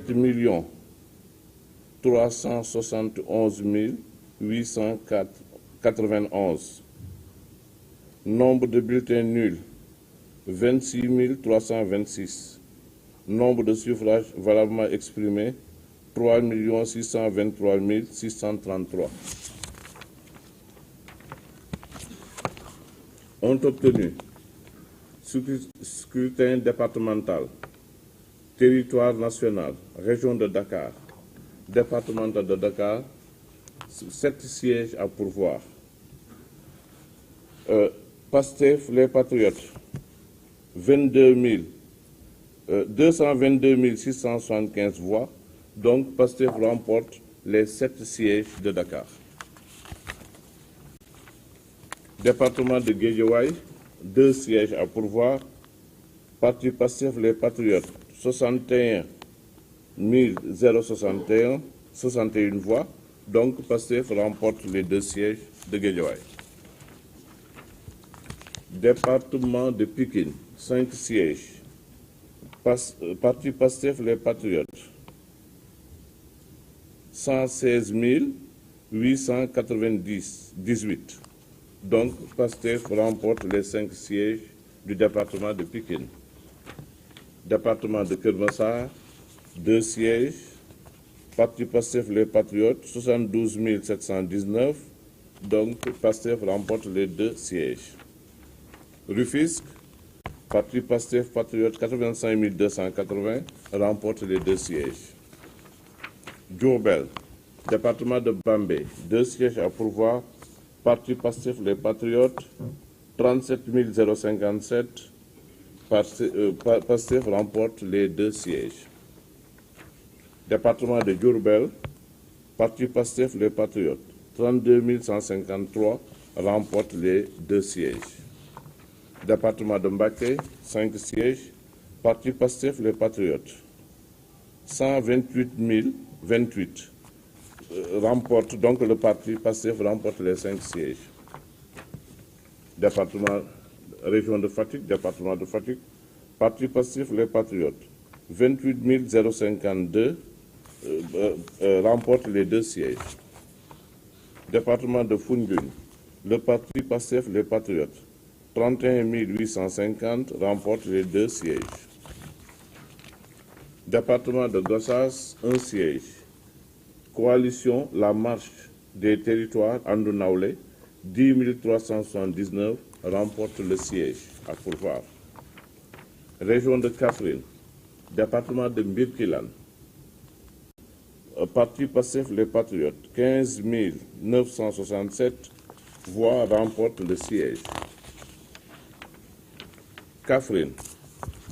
7 371 891. Nombre de bulletins nuls, 26 326. Nombre de suffrages valablement exprimés, 3 623 633. Ont obtenu scrutin départemental, territoire national, région de Dakar, départemental de Dakar, 7 sièges à pourvoir. Pastef les Patriotes, 222 675 voix, donc Pastef remporte les 7 sièges de Dakar. Département de Guédiawaye, 2 sièges à pourvoir. Parti Pastef les Patriotes, 61 061 voix, donc Pastef remporte les 2 sièges de Guédiawaye. Département de Pikine, 5 sièges. Parti Pastef les Patriotes, 116 898. Donc Pastef remporte les 5 sièges du département de Pikine. Département de Keur Massar, 2 sièges. Parti Pastef les Patriotes, 72 719. Donc Pastef remporte les 2 sièges. Rufisque, Parti Pastef Patriote, 85 280, remporte les 2 sièges. Diourbel, département de Bambey, 2 sièges à pourvoir. Parti Pastef les Patriotes, 37 057. Pastef remporte les 2 sièges. Département de Diourbel, Parti Pastef les Patriotes, 32 153, remporte les 2 sièges. Département de Mbacké, 5 sièges. Parti Pastef les Patriotes, 128 028. Remporte, donc le parti Pastef remporte les 5 sièges. Département, région de Fatick, département de Fatick, Parti Pastef les Patriotes, 28 052, remporte les 2 sièges. Département de Foundiougne, le Parti Pastef les Patriotes, 31 850, remporte les 2 sièges. Département de Gossas, 1 siège. Coalition La Marche des Territoires Andu Nawlé, 10 379, remporte le siège à pourvoir. Région de Kaffrine, département de Birkelane, Parti Pastef les Patriotes, 15 967 voix, remporte le siège. Kaffrine,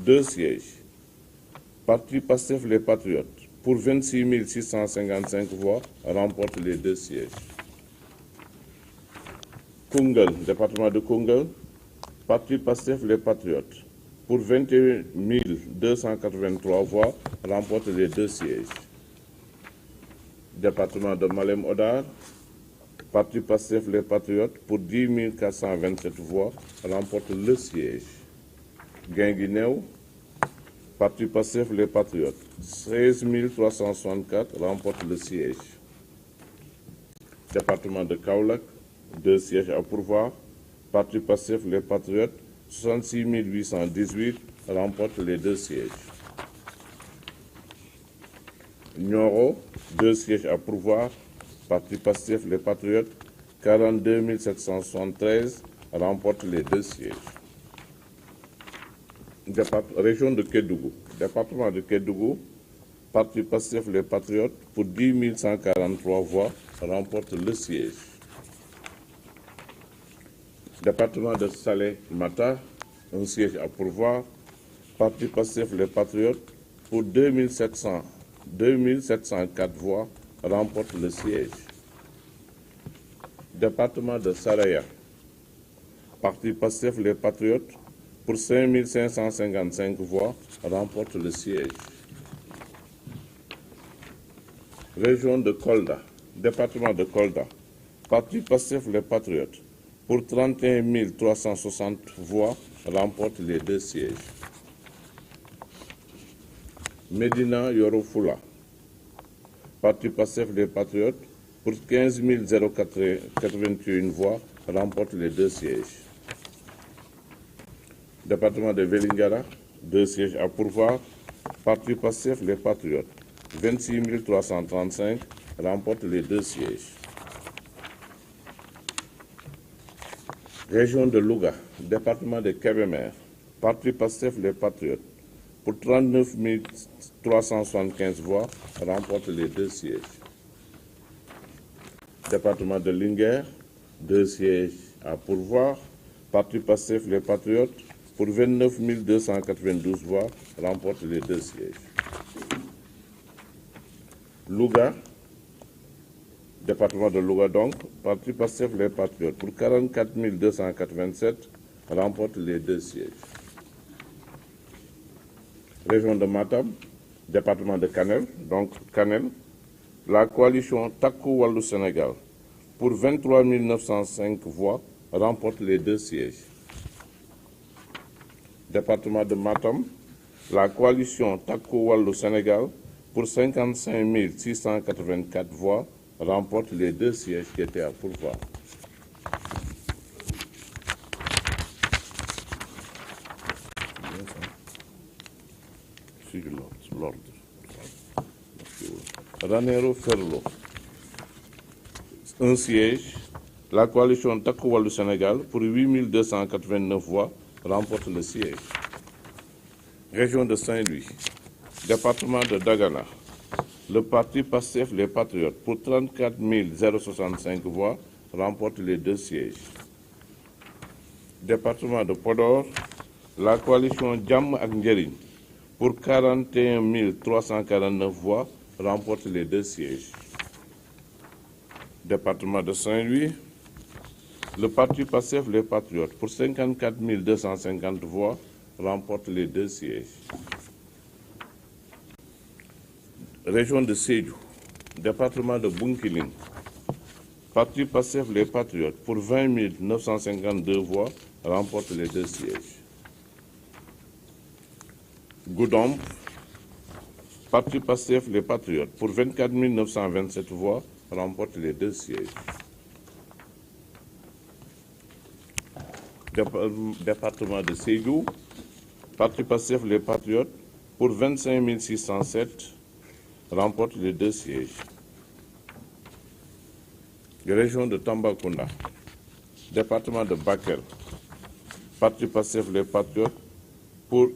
2 sièges. Parti Pastef les Patriotes, pour 26 655 voix, remporte les 2 sièges. Koungheul, département de Koungheul, Parti Pastef les Patriotes, pour 21 283 voix, remporte les 2 sièges. Département de Malem Hodar, Parti Pastef les Patriotes, pour 10 427 voix, remporte le siège. Guinguinéo, Parti Pastef les Patriotes, 16 364, remporte le siège. Département de Kaolack, 2 sièges à pourvoir. Parti Pastef les Patriotes, 66 818, remporte les 2 sièges. Nioro, 2 sièges à pourvoir. Parti Pastef les Patriotes, 42 773, remporte les 2 sièges. Région de Kédougou, département de Kédougou, Parti Pastef les Patriotes, pour 10 143 voix, remporte le siège. Département de Salé-Mata, 1 siège à pourvoir. Parti Pastef les Patriotes, pour 2 704 voix, remporte le siège. Département de Saraya, Parti Pastef les Patriotes, pour 5 555 voix, remporte le siège. Région de Kolda, département de Kolda, Parti Pastef les Patriotes, pour 31 360 voix, remporte les 2 sièges. Médina Yoro Fula, Parti Pastef les Patriotes, pour 15 081 voix, remporte les 2 sièges. Département de Vélingara, 2 sièges à pourvoir, Parti Pastef les Patriotes, 26 335, remporte les 2 sièges. Région de Louga, département de Kébémer, Parti Pastef les Patriotes, pour 39 375 voix, remporte les 2 sièges. Département de Linguère, 2 sièges à pourvoir, Parti Pastef les Patriotes, pour 29 292 voix, remporte les 2 sièges. Louga, département de Louga donc, Parti Pastef les Patriotes, pour 44 287, remporte les 2 sièges. Région de Matam, département de Kanel, donc Kanel, la coalition Takku Wallu Sénégal, pour 23 905 voix, remporte les 2 sièges. Département de Matam, la coalition Takku Wallu Sénégal, pour 55 684 voix, remporte les 2 sièges qui étaient à pourvoir. L'ordre. Ranérou Ferlo, 1 siège. La coalition Takku Wallu Sénégal, pour 8 289 voix, remporte le siège. Région de Saint-Louis, département de Dagana, le Parti Pastef les Patriotes, pour 34 065 voix, remporte les 2 sièges. Département de Podor, la coalition Jàmm ak Njariñ, pour 41 349 voix, remporte les 2 sièges. Département de Saint-Louis, le Parti Pastef les Patriotes, pour 54 250 voix, remporte les 2 sièges. Région de Sédhiou, département de Bounkiling, Parti Pastef les Patriotes, pour 20 952 voix, remporte les 2 sièges. Goudomp, Parti Pastef les Patriotes, pour 24 927 voix, remporte les 2 sièges. Département de Sédhiou, Parti Pastef les Patriotes, pour 25 607, remporte les 2 sièges. Région de Tambacounda, département de Bakel, Parti Pastef les Patriotes, pour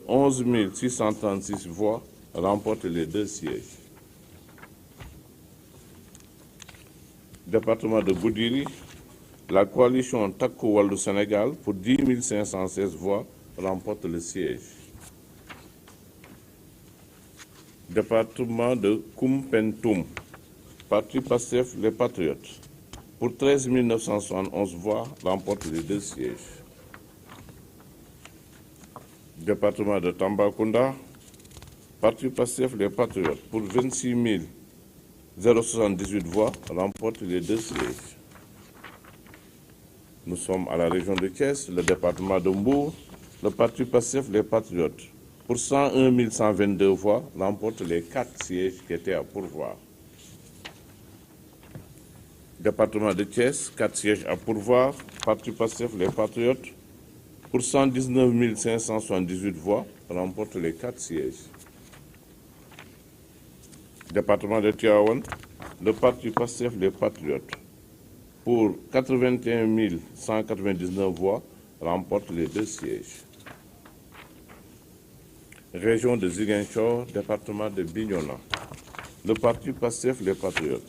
11 636 voix, remporte les 2 sièges. Département de Goudiri, la coalition Takku Wallu Sénégal, pour 10 516 voix, remporte le siège. Département de Koumpentoum, Parti Pastef les Patriotes, pour 13 971 voix, remporte les 2 sièges. Département de Tambacounda, Parti Pastef les Patriotes, pour 26 078 voix, remporte les 2 sièges. Nous sommes à la région de Thiès, le département de Mbour, le Parti Pastef les Patriotes, pour 101 122 voix, remporte les 4 sièges qui étaient à pourvoir. Département de Thiès, 4 sièges à pourvoir, Parti Pastef les Patriotes, pour 119 578 voix, remporte les 4 sièges. Département de Tivaouane, le Parti Pastef les Patriotes, pour 81 199 voix, remporte les 2 sièges. Région de Ziguinchor, département de Bignona, le Parti Pastef les Patriotes,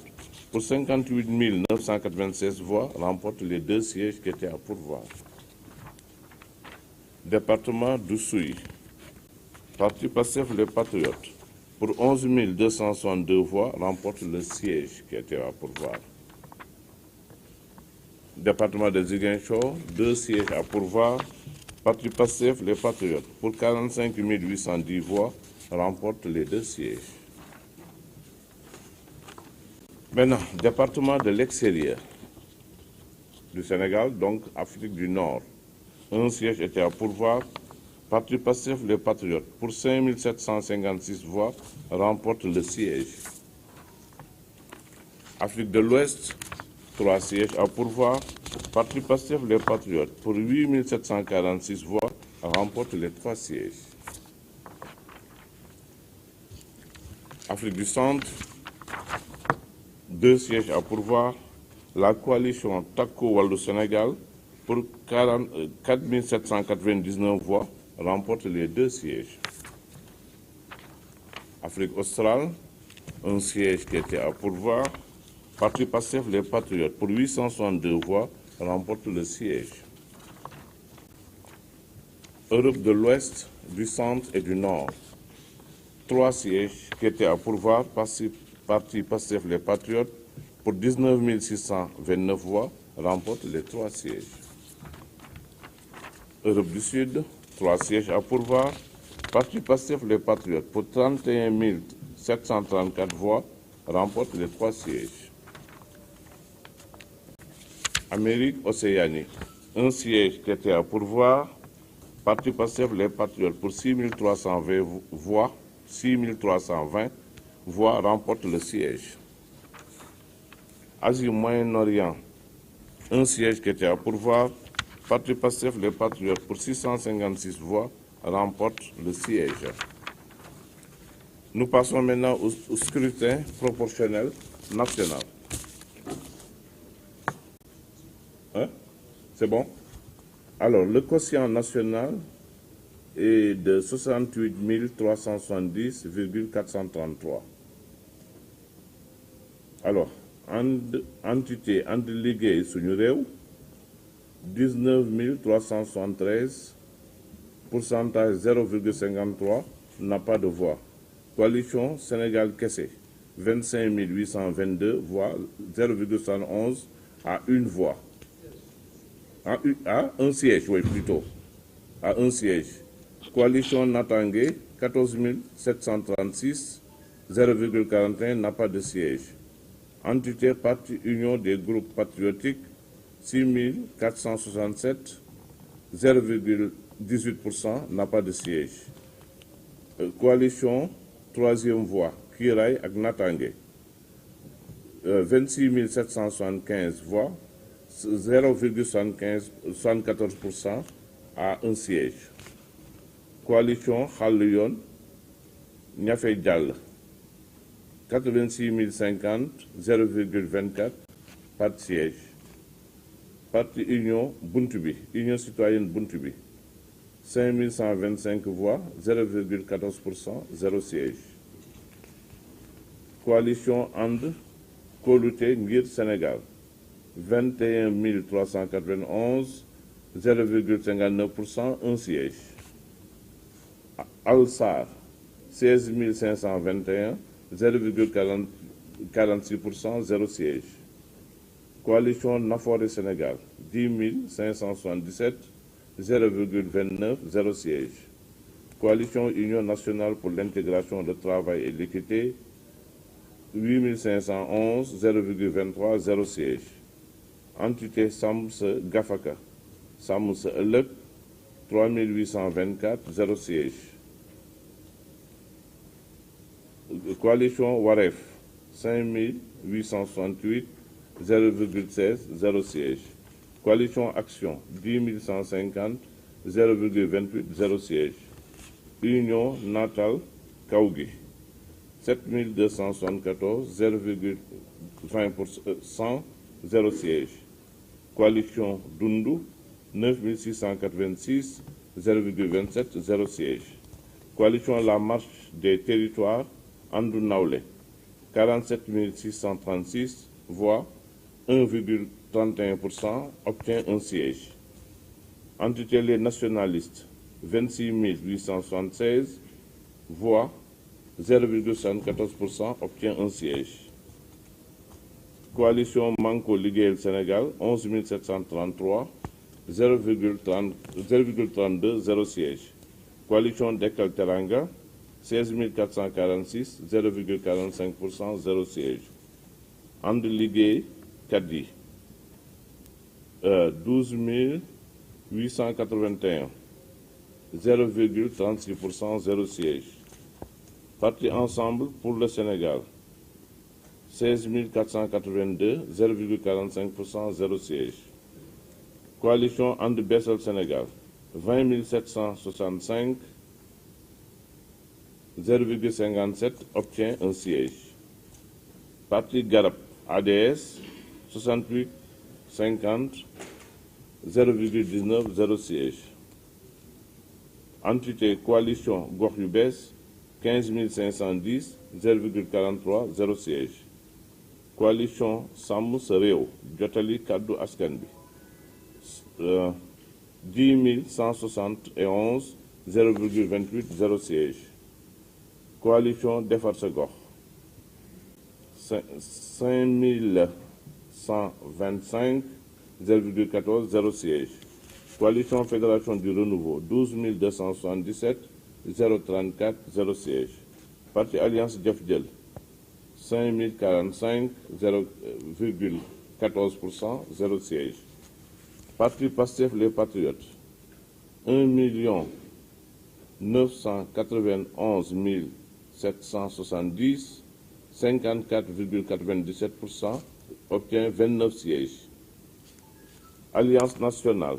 pour 58 996 voix, remporte les 2 sièges qui étaient à pourvoir. Département d'Oussouye, Parti Pastef les Patriotes, pour 11 262 voix, remporte le siège qui était à pourvoir. Département de Ziguinchor, 2 sièges à pourvoir, Parti Pastef les Patriotes, pour 45 810 voix, remporte les 2 sièges. Maintenant, département de l'extérieur du Sénégal, donc Afrique du Nord. Un siège était à pourvoir, Parti Pastef les Patriotes, pour 5 756 voix, remporte le siège. Afrique de l'Ouest, 3 sièges à pourvoir. Parti Pastef les Patriotes, pour 8 746 voix, remporte les 3 sièges. Afrique du Centre, 2 sièges à pourvoir. La coalition Takku Wallu Sénégal, pour 4 799 voix, remporte les 2 sièges. Afrique australe, un siège qui était à pourvoir. Parti Pastef les Patriotes, pour 862 voix, remporte le siège. Europe de l'Ouest, du Centre et du Nord, 3 sièges qui étaient à pourvoir. Parti Pastef les Patriotes, pour 19 629 voix, remporte les 3 sièges. Europe du Sud, 3 sièges à pourvoir. Parti Pastef les Patriotes, pour 31 734 voix, remporte les 3 sièges. Amérique Océanie, un siège qui était à pourvoir. Parti Pastef les Patriotes, pour 6 320 voix, remporte le siège. Asie Moyen-Orient, un siège qui était à pourvoir. Parti Pastef les Patriotes, pour 656 voix, remporte le siège. Nous passons maintenant au scrutin proportionnel national. C'est bon? Alors, le quotient national est de 68 370,433. Alors, entité And Liggéey Suñu Réew, 19 373, pourcentage 0,53, n'a pas de voix. Coalition Sénégal Kessé, 25 822 voix, 0,71 à une voix. À un siège, oui, plutôt. À un siège. Coalition Natangué, 14 736, 0,41 n'a pas de siège. Entité Parti Union des groupes patriotiques, 6 467, 0,18% n'a pas de siège. Coalition Troisième Voie, Kiraay ak Natangué, 26 775 voix, 0,74% à un siège. Coalition Xàllu Yoon, Ñafe Jàll, 86 050, 0,24 par siège. Parti Union Buntu Bi, Union citoyenne Buntu Bi, 5 125 voix, 0,14%, 0 siège. Coalition And Kóolute Ngir Sénégal, 21 391, 0,59%, 1 siège. Al-Sar, 16 521, 0,46%, 0 siège. Coalition Nafoore Sénégal, 10 577, 0,29, 0 siège. Coalition Union nationale pour l'intégration, le travail et l'équité, 8 511, 0,23, 0 siège. Entité Sàmm Sa Gafaka, Sàmm Sa Ëllëg, 3 824, 0 siège. Coalition Wareef, 5 868, 0,16, 0 siège. Coalition Action, 10 150, 0,28, 0 siège. Union Natal Kaougui, 7 274, 0,20%, 0 siège. Coalition Dundu, 9 686, 0,27, 0 siège. Coalition La Marche des Territoires, Andu Nawlé, 47 636 voix, 1,31%, obtient un siège. Entité Les Nationalistes, 26 876 voix, 0,74%, obtient un siège. Coalition Manko Liggéeyal Sénégal, 11 733, 0,32, 0 siège. Coalition Dekkal Teranga, 16 446, 0,45%, 0 siège. And Liggéey Kadi, 12 881, 0,36%, 0 siège. Parti Ensemble pour le Sénégal, 16 482, 0,45%, 0 siège. Coalition And Bessel Sénégal, 20 765, 0,57, obtient un siège. Parti Garab, ADS, 68, 50, 0,19, 0 siège. Entité Coalition Gox yu Bees, 15 510, 0,43, 0 siège. Coalition Sàmm Sa Réew, Jottali Kàddu Askan Bi, 10 171, 0,28, 0 siège. Coalition Defar Sa Gox, 5 125, 0,14, 0 siège. Coalition Fédération du Renouveau, 12 277, 0,34, 0 siège. Parti Alliance Jëf Jël, 5 045, 0,14%, 0 siège. Parti Pastef Les Patriotes, 1 991 770, 54,97%, obtient 29 sièges. Alliance nationale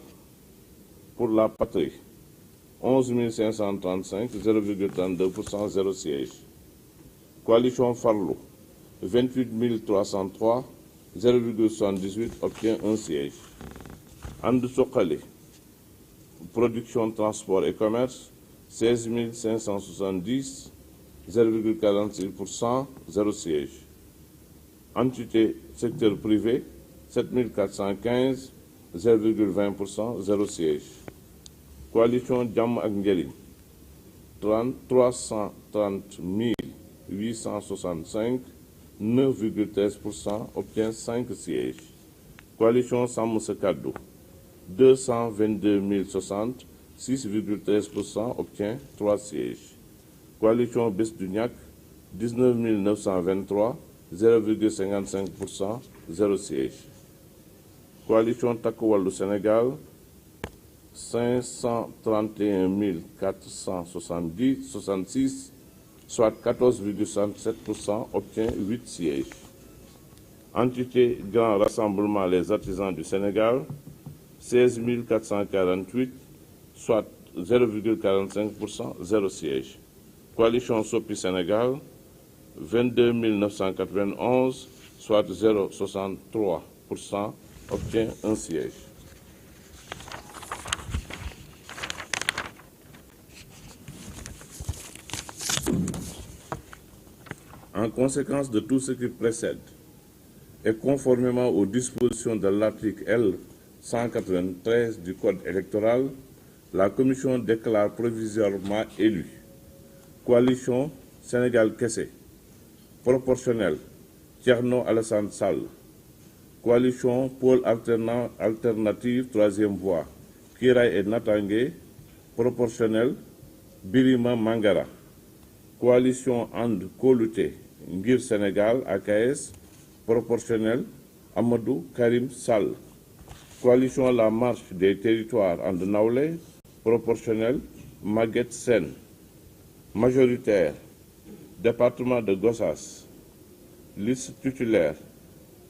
pour la patrie, 11 535, 0,32%, 0 siège. Coalition Farlou, 28 303, 0,78, obtient un siège. And Suxali, production, transport et commerce, 16 570, 0,46%, 0 siège. Entité secteur privé, 7 415, 0,20%, 0 siège. Coalition Jàmm ak Njariñ, 330 865, 9,13%, obtient 5 sièges. Coalition Sàmm Sa Kàddu, 222 060, 6,13%, obtient 3 sièges. Coalition Bës Du Ñakk, 19 923, 0,55%, 0 siège. Coalition Takku Wallu Sénégal, 531 466, soit 14,67%, obtient 8 sièges. Entité Grand Rassemblement Les Artisans du Sénégal, 16 448, soit 0,45%, 0 siège. Coalition Sopi Sénégal, 22 991, soit 0,63%, obtient un siège. En conséquence de tout ce qui précède, et conformément aux dispositions de l'article L. 193 du Code électoral, la Commission déclare provisoirement élu Coalition Sénégal Kessé, proportionnel Thierno Alassane Sall, Coalition Pôle Alternative Troisième Voie Kiray et Natangué, proportionnel Birima Mangara, Coalition And Kóolute Ngir Sénégal AKS, proportionnel Amadou Karim Sall, Coalition La Marche des Territoires And Nawlé, proportionnel Maguette Sène, majoritaire département de Gossas, liste titulaire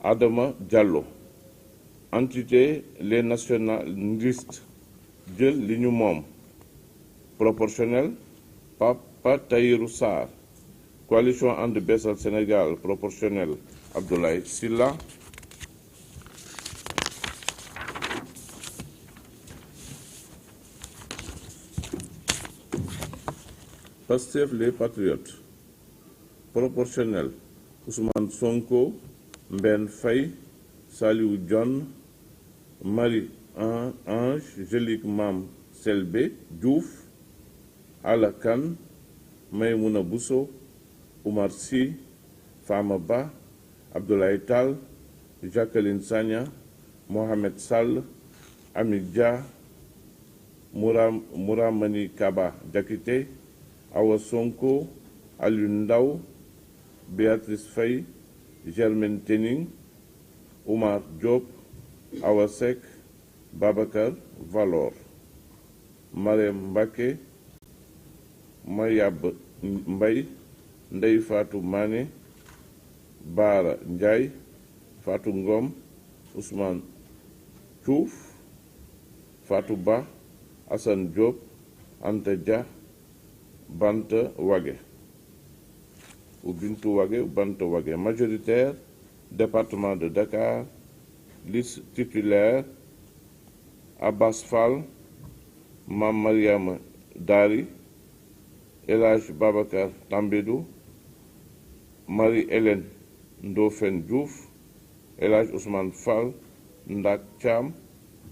Adama Diallo, entité les nationalistes Jël Li Ñu Moom, proportionnel Papa Tahirou Sarr, coalition And Bessel Sénégal, proportionnel Abdoulaye Sylla, Pastef Les Patriotes, proportionnel Ousmane Sonko, Mben Faye, Saliou John, Marie Ange, Jelik Mam Selbe Diouf, Alakan, Maïmouna Bousso, Oumar Sy, Fama Ba, Abdoulaye Tall, Jacqueline Sagna, Mohamed Sall, Amid Dia, Mouramani Kaba Diakité, Awa Sonko, Aliou Ndao, Béatrice Faye, Germaine Tening, Oumar Diop, Awa Seck, Babacar Valor. Marème Mbacké, Mayab Mbay, Ndey Fatou Mané, Bara Ndiaye, Fatou Ngom, Ousmane Diouf, Fatou Ba, Assane Diop, Anta Dia, Banta Wage ou Bintou Wage ou Banta Wage. Majoritaire, département de Dakar, liste titulaire, Abbas Fall, Mam Mariam Dari, Elhaj Babacar Tambédou, Marie-Hélène Ndofène Diouf, Elhaj Ousmane Fall, Ndak Thiam,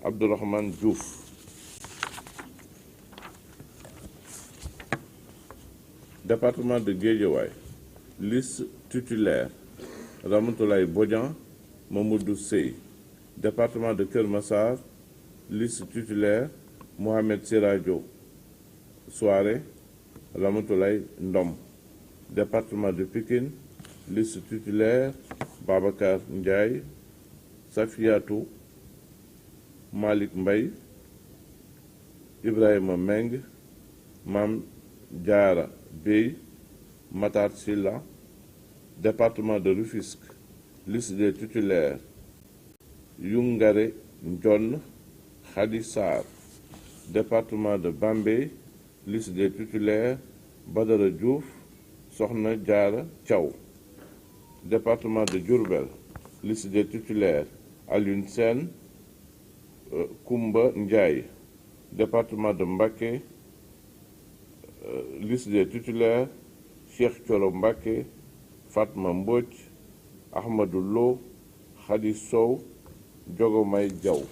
Abdourahmane Diouf. Département de Guédiawaye, liste titulaire, Ramatoulaye Bodian, Mamoudou Sey. Département de Keur Massar, liste titulaire, Mohamed Siradio Souare, Ramatoulaye Ndom. Département de Pikine, liste titulaire, Babacar Ndiaye, Safiatou Malik Mbaye, Ibrahima Meng, Mam Diara Bey, Matar Silla. Département de Rufisque, liste des titulaires, Youngare Ndion, Khady Sarr. Département de Bambey, liste des titulaires, Badara Diouf, Sokhna Diarra Thiaw. Département de Diourbel, liste des titulaires, Alioune Sène, Koumba Ndiaye. Département de Mbacké, liste des titulaires, Cheikh Thioro Mbacké, Fatma Mbodj, Ahmadou Lo, Khady Sow, Djogomay Diaw.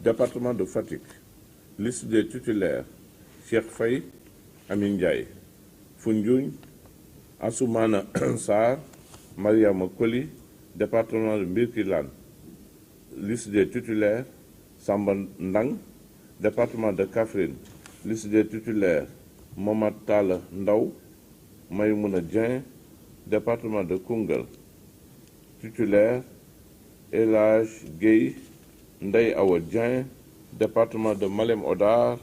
Département de Fatick, liste des titulaires, Cheikh Faye, Amin Ndiaye. Foundiougne, Assoumana Sarr, Mariama Koli. Département de Birkilane, liste des titulaires, Samba Ndang. Département de Kaffrine, liste des titulaires, Momad Talla Ndaw, Maïmouna Dieng. Département de Koungheul, titulaire, Elhaj Gueye, Ndeye Awa Dieng. Département de Malem Hodar,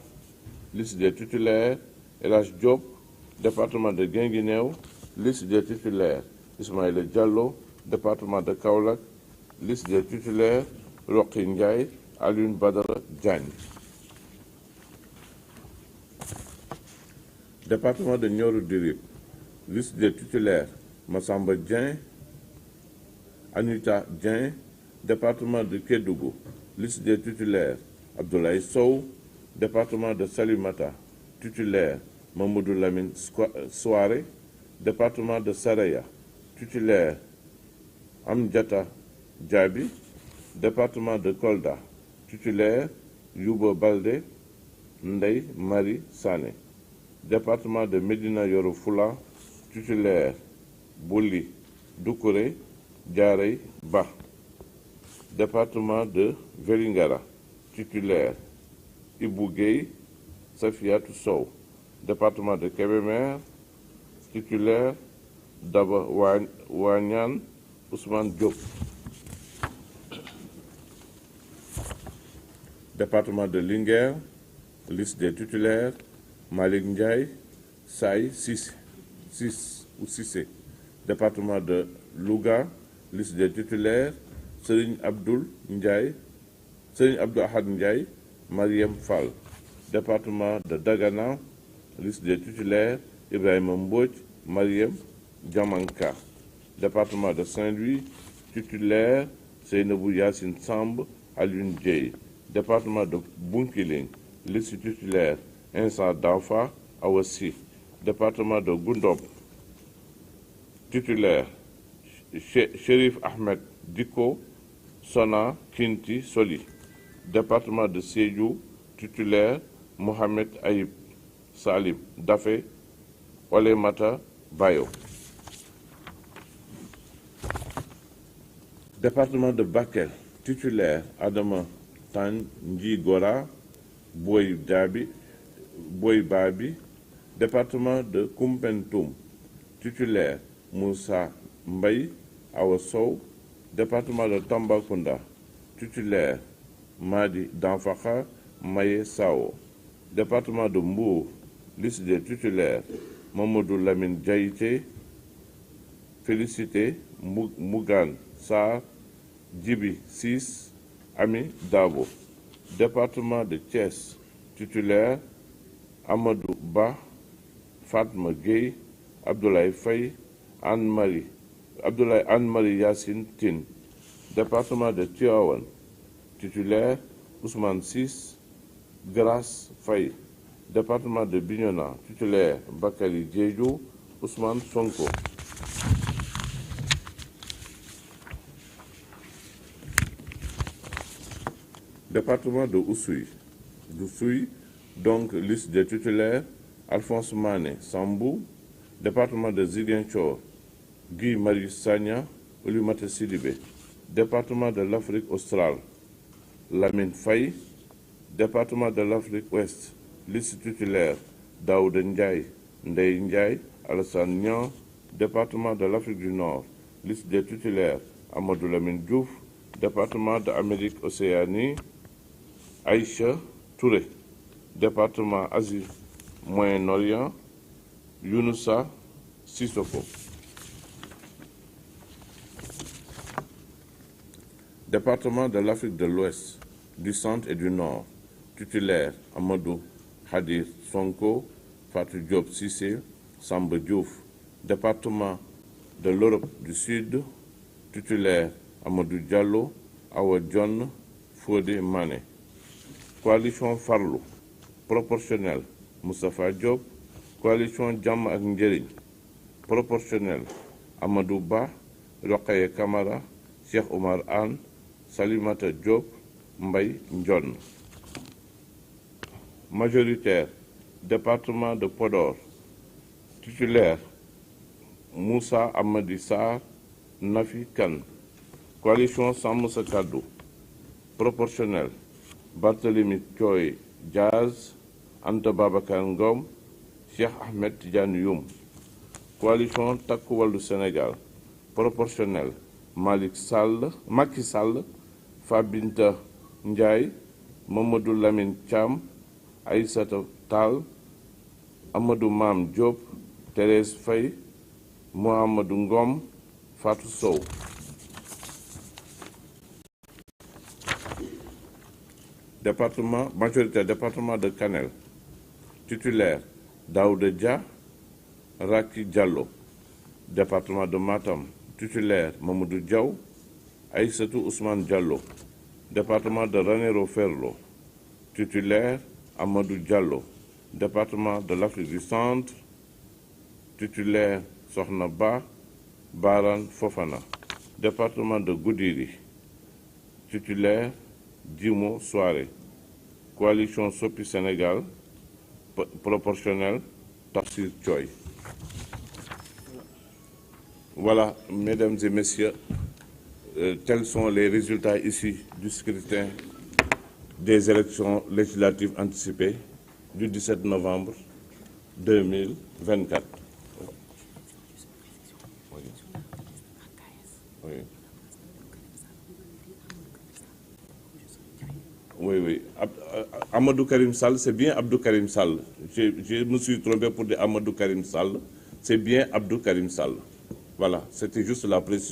liste des titulaires, Elhaj Diop. Département de Guinguinéo, liste des titulaires, Ismaïla Diallo. Département de Kaolack, liste des titulaires, Roqi Ndiaye, Alioune Badara Diagne. Département de Nioro du Rip, liste des titulaires, Massamba Dieng, Anita Dieng. Département de Kédougou, liste des titulaires, Abdoulaye Sow. Département de Salimata, titulaire, Mamoudou Lamine Souare. Département de Saraya, titulaire, Amdiata Diaby. Département de Kolda, titulaire, Youba Baldé, Ndeye Marie Sané. Département de Médina Yoro Fula, titulaire, Bouli Doucouré, Diarey Ba. Département de Vélingara, titulaire, Ibou Gueye, Safiatou Sow. Département de Kébémer, titulaire, Daba Wanyan, Ousmane Diop. Département de Linguère, liste des titulaires, Malik Ndiaye, Saï Cissé. Département de Louga, liste des titulaires, Serigne Abdou Ahad Ndiaye, Mariam Fall. Département de Dagana, liste des titulaires, Ibrahima Mbodj, Mariam Diamanka. Département de Saint-Louis, titulaire, Seynabou Yassine Samb, Alioune Dieye. Département de Bunkiling, liste titulaire, Insa Danfa, Awassi. Département de Goundop, titulaire, Chérif Ahmed Diko, Sona Kinti Soli. Département de Sédhiou, titulaire, Mohamed Aïb Salim Dafé, Olemata Bayo. Département de Bakel, titulaire, Adama Tanji Gora, Boy Babi. Département de Koumpentoum, titulaire, Moussa Mbaye Awa Sow. Département de Tambacounda, titulaire Madi Danfakha Maye Sao. Département de Mbour, liste des titulaires Mamadou Lamine Diaïté, Félicité Mougan Sarr, Djibi 6, Ami Dabo. Département de Thiès, titulaire Amadou Ba, Fatma Gueye, Abdoulaye Faye, Anne-Marie Yassine Tine. Département de Tivaouane, titulaire Ousmane 6, Grace Faye. Département de Bignona, titulaire Bakary Diédhiou, Ousmane Sonko. Département de Oussouye, donc liste des titulaires Alphonse Mané Sambou. Département de Ziguinchor, Guy Marius Sagna, Oulimata Sidibé. Département de l'Afrique australe, Lamine Faye. Département de l'Afrique ouest, liste titulaire Daouda Ndiaye, Ndeye Ndiaye, Alassane Niang. Département de l'Afrique du Nord, liste des titulaires Amadou Lamine Diouf. Département de Amérique Océanie, Aïcha Touré. Département Asie Moyen-Orient, Younoussa Sissoko. Département de l'Afrique de l'Ouest, du Centre et du Nord, titulaire Amadou Hadir Sonko, Fatou Diop Cissé, Samba Diouf. Département de l'Europe du Sud, titulaire Amadou Diallo, Awa John, Fodé Mané. Coalition Farlou, proportionnel Moustapha Diop. Coalition Jàmm ak Njëriñ, proportionnel Amadou Ba, Rokhaya Kamara, Cheikh Oumar Anne, Salimata Diop, Mbaye Ndione. Majoritaire, département de Podor, titulaire Moussa Amadi Sarr, Nafi Kane. Coalition Sàmm Sa Kàddu, proportionnel Barthélemy Thioye Diaz, Anta Babacar Ngom, Cheikh Ahmed Tidiane Youm. Coalition Takku Wallu Sénégal, proportionnel Macky Sall, Fabinta Ndiaye, Mamadou Lamine Thiam, Aïssata Tall, Amadou Mam Diop, Thérèse Faye, Mohamedou Ngom, Fatou Sow. Département majoritaire, département de Kanel, titulaire Daouda Dia, Raki Diallo. Département de Matam, titulaire Mamadou Diaw, Aïssatou Ousmane Diallo. Département de Ranérou Ferlo, titulaire Amadou Diallo. Département de l'Afrique du Centre, titulaire Sokhna Ba, Baran Fofana. Département de Goudiri, titulaire Djimo Soare. Coalition Sopi Sénégal, proportionnel Tafsir Thioye. Voilà, mesdames et messieurs, tels sont les résultats ici du scrutin des élections législatives anticipées du 17 novembre 2024. Oui. Amadou Karim Sall, c'est bien Abdou Karim Sall. Je me suis trompé pour dire Amadou Karim Sall. C'est bien Abdou Karim Sall. Voilà, c'était juste la précision.